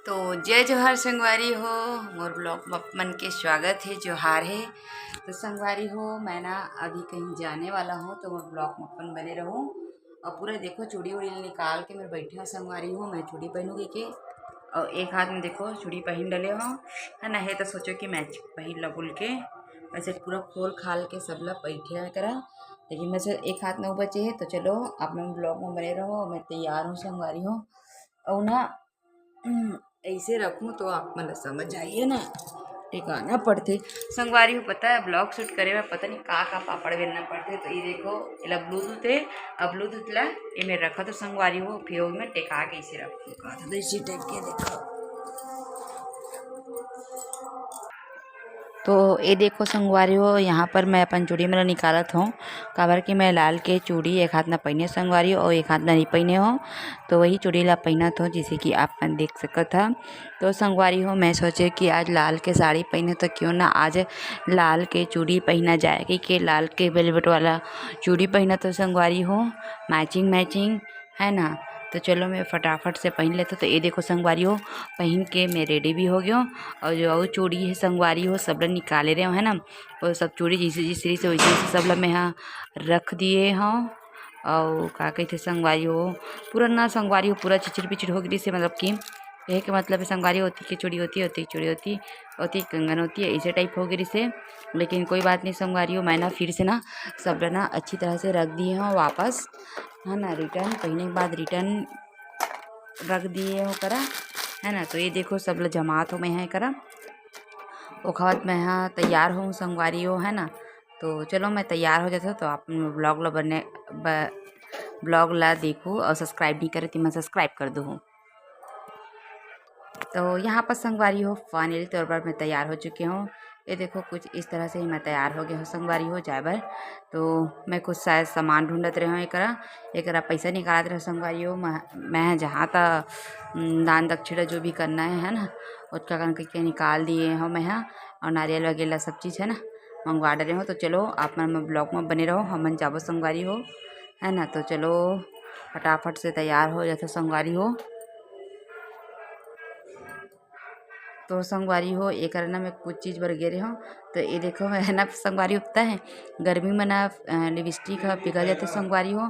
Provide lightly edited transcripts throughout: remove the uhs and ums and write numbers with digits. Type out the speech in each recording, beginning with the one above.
तो जय जोहार संगवारी हो। मोर ब्लॉग मन के स्वागत है, जोहार है। तो संगवारी हो, मैं ना अभी कहीं जाने वाला हूँ, तो मोर ब्लॉग अपन बने रहूँ। और पूरा देखो चूड़ी उड़ी निकाल के मैं बैठे हूँ संगवारी हूँ। मैं चूड़ी पहनूँगी के और एक हाथ में देखो चूड़ी पहन डले हूँ, है ना। है तो सोचो कि मैच पहन ला बोल के वैसे पूरा खोल खाल के सब लोग बैठे करा, लेकिन वैसे एक हाथ में वो बचे है। तो चलो आप लोग ब्लॉग में बने रहो। मैं तैयार हूँ संगवारी हूँ और ना ऐसे रखूँ तो आप मतलब समझ आइए ना, टिकाना पड़ते संगवारी हो। पता है ब्लॉग शूट करे में पता नहीं का पापड़ बेलना पड़ते। तो ये देखो इला ब्लूटूथ है, अब ब्लूटूथ ला ये में रखा तो संगवारी हो, फिर में टिका के इसे रखूँ का तो इसी टाइप के देखो। तो ये देखो संगवारी हो, यहाँ पर मैं अपन चूड़ी मेरा निकालत हूँ। काबर कि मैं लाल के चूड़ी एक हाथ में पहने संगवारी हो और एक हाथ में नहीं पहने हो, तो वही चूड़ी ला पहनत हो जैसे कि आप मन देख सकत था। तो संगवारी हो, मैं सोचे कि आज लाल के साड़ी पहने तो क्यों ना आज लाल के चूड़ी पहना जाए, कि लाल के वेलवेट वाला चूड़ी पहना तो संगवारी हो मैचिंग मैचिंग, है ना। तो चलो मैं फटाफट से पहन लेते। तो ये देखो संगवारी हो, पहन के मैं रेडी भी हो गया। और जो चूड़ी है संगवारी हो सब लोग निकाले रहे हो, है ना। और सब चूड़ी जैसे जिस से वैसे से सब लोग मैं यहाँ रख दिए हों। और का कहते संगवारी हो पूरा ना संगवारी हो पूरा चिचिर पिचिर हो गई से, मतलब कि यह के मतलब संगवारी होती की चूड़ी होती होती चूड़ी होती होती कंगन होती है, ऐसे टाइप हो गई से। लेकिन कोई बात नहीं संगवारी हो, मैं ना फिर से ना सब लोग ना अच्छी तरह से रख दिए हों वापस, है ना। रिटर्न पहनने के बाद रिटर्न रख दिए हो करा, है ना। तो ये देखो सब लोग जमात हो मैं यहाँ करा ओखवत मैं यहाँ तैयार हूँ संगवारी हो, है ना। तो चलो मैं तैयार हो जाता हूँ, तो आप ब्लॉग ला ब्लॉग ला देखो और सब्सक्राइब नहीं करे तो मैं सब्सक्राइब कर दूँ। तो यहाँ पर संगवारी हो फाइनली तौर पर मैं तैयार हो चुकी हूँ। ये देखो कुछ इस तरह से ही मैं तैयार हो गया हूँ संगवारी हो जाए। तो मैं कुछ शायद सामान ढूंढते रहे हूँ, एक पैसा निकालते रहे संगवारी हो। मैं जहाँ तक दान दक्षिणा जो भी करना है ना, उसका करके निकाल दिए हूँ मैं यहाँ। और नारियल वगैरह सब चीज़ है ना मंगवा डले हो। तो चलो आप मैं ब्लॉग में बने रहो, हम जाबो संगवारी हो, है ना। तो चलो फटाफट से तैयार हो जाते संगवारी हो। तो संगवारी हो एक करना मैं कुछ चीज़ बर गिरे हूँ। तो ये देखो मैं ना संगवारी उगता है गर्मी में ना लिपस्टिक पिघल जाते संगवारी हो।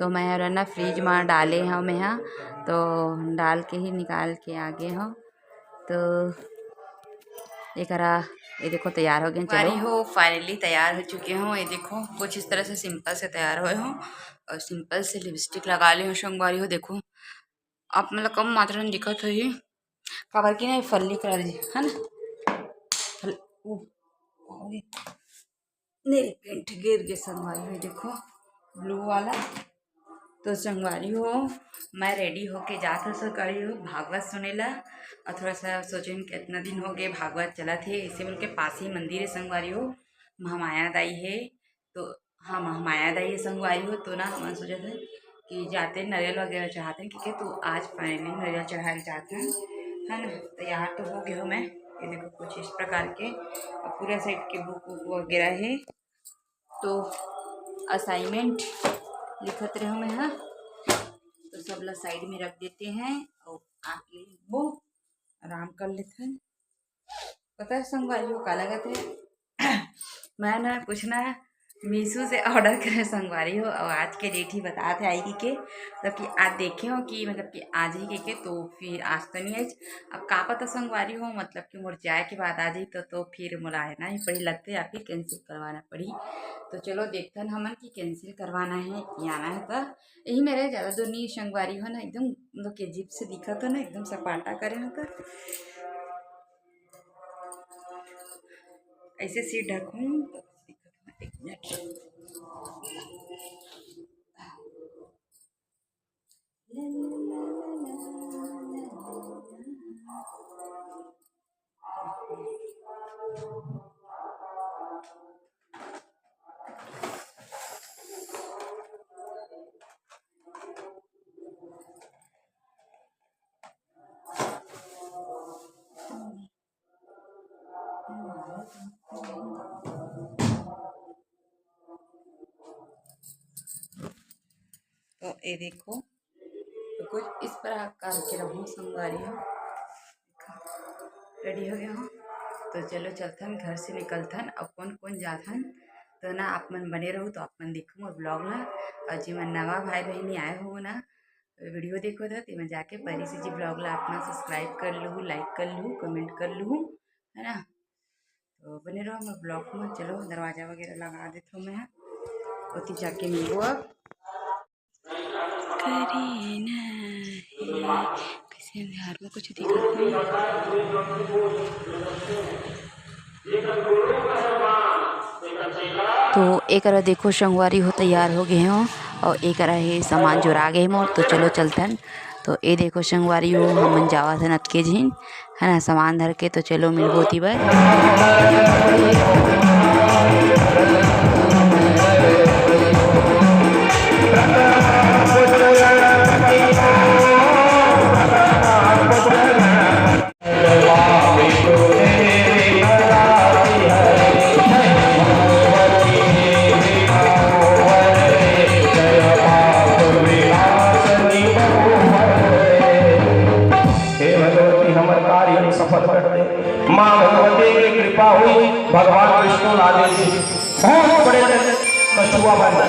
तो मैं ना फ्रिज में डाले हूँ मैं यहाँ, तो डाल के ही निकाल के आगे हूँ। तो ये देखो तैयार हो गए। चलो हो फाइनली तैयार हो चुके हूँ। ये देखो कुछ इस तरह से सिंपल से तैयार हुए हूँ और सिंपल से लिपस्टिक लगा ली हूँ संगवारी हो। देखो आप मतलब कम मात्रा में दिखत है ये काबर की ना फल्ली कलर है ना। मेरे पेंट गिर गए संगवारी हो, देखो ब्लू वाला। तो संगवारी हो मैं रेडी होके जात हूँ संगवारी हो भागवत सुने ला। और थोड़ा सा सोचे कितना दिन हो गए भागवत चला थे, इसे बोल के पास ही मंदिर है संगवारी हो महामाया दाई है। तो हाँ महामाया दाई है संगवारी हो। तो ना हम सोचे थे कि जाते नारियल वगैरह चढ़ाते हैं, क्योंकि तो आज फाइनली नारियल चढ़ाने जाते हैं, है ना। तैयार तो हो गया हूँ मैं। ये देखो कुछ इस प्रकार के पूरा सेट के बुक वगैरह है। तो असाइनमेंट लिखत रहे मैं हाँ। तो सब लोग साइड में रख देते हैं और आके वो आराम कर लेते हैं। पता है संगवारी हो का लगत है मैं ना कुछ ना मीशो से ऑर्डर करे संगवारी हो, और आज के डेट ही बताते आएगी के मतलब कि आज देखे हो कि मतलब कि आज ही के तो फिर आज तो नहीं है। अब का पता संगवारी हो मतलब कि मोर जाए के बाद आ जाई तो फिर मोला है ना ही पड़ी लगते या फिर कैंसिल करवाना पड़ी। तो चलो देखते हैं हमन कि कैंसिल करवाना है कि आना है। तो यही मेरे ज़्यादा दूर नहीं संगवारी हो ना, एकदम मतलब कि अजीब से दिखा था ना, एकदम सपाटा करे हो तो ऐसे सीट ढकूँ। एक मिनट तो ये देखो तो कुछ इस प्रकार के रहूँ संगवारी हो। रेडी हो गया हूँ। तो चलो चलथन घर से निकलथन। अब कौन कौन जाथन तो ना आप मन बने रहो, तो आप मन देखो मोर ब्लॉग ला। और जी मन नवा भाई बहनी आए हो ना वीडियो देखो था तो मैं जाके पहले से जी ब्लॉग ला अपना सब्सक्राइब कर लूँ, लाइक कर लूँ, कमेंट कर लूँ, है ना। तो बने रहो मैं ब्लॉग में। चलो दरवाज़ा वगैरह लगा देता हूँ मैं, उसी जाके मिलो अब। किसी बिहार में कुछ दिखत नहीं। तो एक देखो संगवारी हो तैयार हो गए हो और एक है सामान जुड़ा गए मोर। तो चलो चलतन। तो ये देखो संगवारी हो हम जावा थे नत के झीन, है ना, सामान धर के। तो चलो मिलबो ती बार। सफल कर दे। माँ भगवती की कृपा हुई, भगवान विष्णु आदेश बहुत बड़े कछुआ बन गए।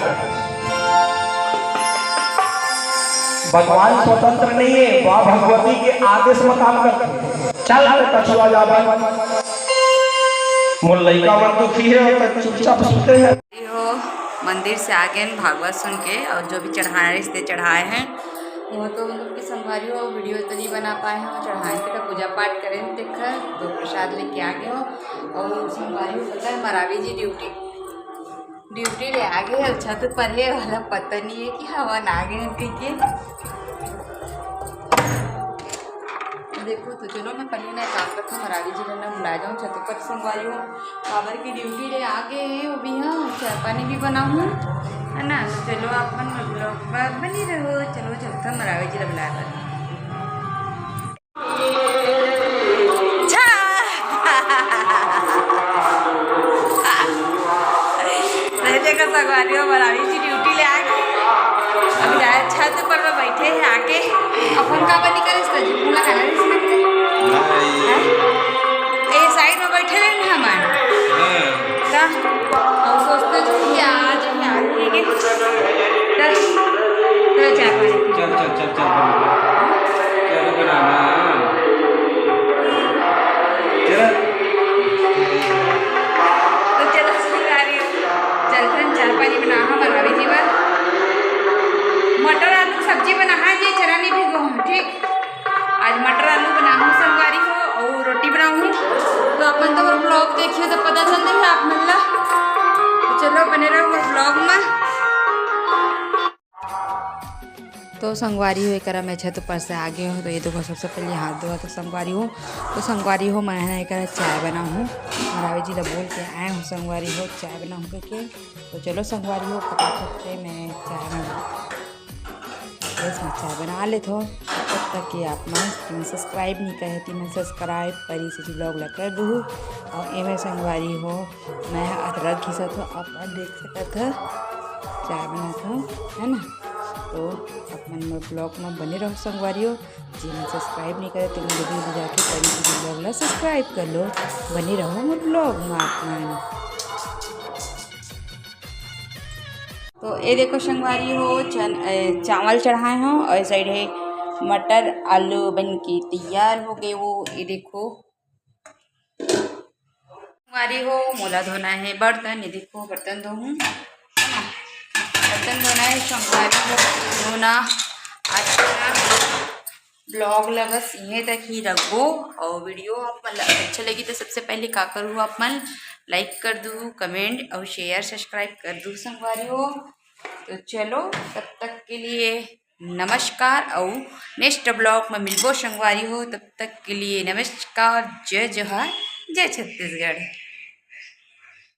भगवान स्वतंत्र नहीं है, वह भगवती के आदेश में काम करते। चल कछुआ जा मुल्लैका मन दुखी है तो चुपचाप सुनते हैं। मंदिर से आ गए भागवत सुन के, और जो भी चढ़ाए रिश्ते चढ़ाए हैं वो तो मतलब कि संगवारी हो वीडियो तो नहीं बना पाए हैं। और चढ़ाए थे तो पूजा पाठ करें देखकर तो प्रसाद लेके आ गए हो। और संगवारी हो पता है मरावी जी ड्यूटी ले आ गए। अच्छा तो पर है वाला पता नहीं है कि हवन आ गए हैं के। देखो तो चलो मैं पहले ना काम करता हूँ, मरावी जी ने बुला जाऊँ छत पर। संगवारी हो पावर की ड्यूटी ले आ गए हैं वो भी। हाँ चाय पानी भी बनाऊँ, है ना। तो चलो आप मन ब्लॉग पर बनी रहो। चलो चलता मरावी जी बुला कर। देखो संगवारी हो मरावी जी ड्यूटी ले आ गए। अभी छत पर में बैठे हैं आके। अपन का बनी करे इसका जी पूरा खाना ये साइड में बैठे रहे ना हमारे और सोचते थे कि आज लेंगे तो चाय पानी चल तो चलो चलते चाय पानी बना मरावी जी पर। मटर आलू सब्जी बना है जी, चना नहीं भिगो हूँ। ठीक आज मटर आलू बनाऊँ संगवारी हो और रोटी बनाऊँ। तो अपन तो ब्लॉग देखिए तो पता चल रही है आप मिलना। तो चलो बने रहो ब्लॉग में। तो संगवारी हो एक मैं छत पर से आ गए हो। तो ये देखो सबसे पहले हाथ धोआ तो संगवारी हो मैं एक चाय बनाऊँ। मरावी जी बोल के आए हूँ संगवारी हो चाय बनाऊँ करके। तो चलो संगवारी हो फटाफट से मैं चाय बना लेते हो। तब तक कि आप मैं सब्सक्राइब नहीं करे थी मैं सब्सक्राइब करी से ब्लॉग ला कर दूँ। और एम संगवारी हो मैं अदरक घिसत हो आप देख सकत है चाय बनाता हूँ, है ना। तो अपन ब्लॉग में बने रहो संगवारी हो। जी मैं सब्सक्राइब नहीं करे तो मुझे भी जाके पहले से ब्लॉग ला सब्सक्राइब कर लो, बने रहो मोर ब्लॉग में आप। तो ये देखो संगवारी हो चावल चढ़ाए हो और साइड है मटर आलू बन के तैयार हो गए वो। ये देखो संगवारी हो मोला धोना है बर्तन। ये देखो बर्तन धोऊँ, बर्तन धोना है संगवारी हो धोना। आज ब्लॉग ला बस यहीं तक ही रखो। और वीडियो आप अच्छा लगी तो सबसे पहले क्या करूँ आप मन लाइक कर दूँ, कमेंट और शेयर सब्सक्राइब कर दूँ संगवारी हो। तो चलो तब तक के लिए नमस्कार और नेक्स्ट ब्लॉग में मिलबो संगवारी हो। तब तक के लिए नमस्कार, जय जोहार, जय छत्तीसगढ़।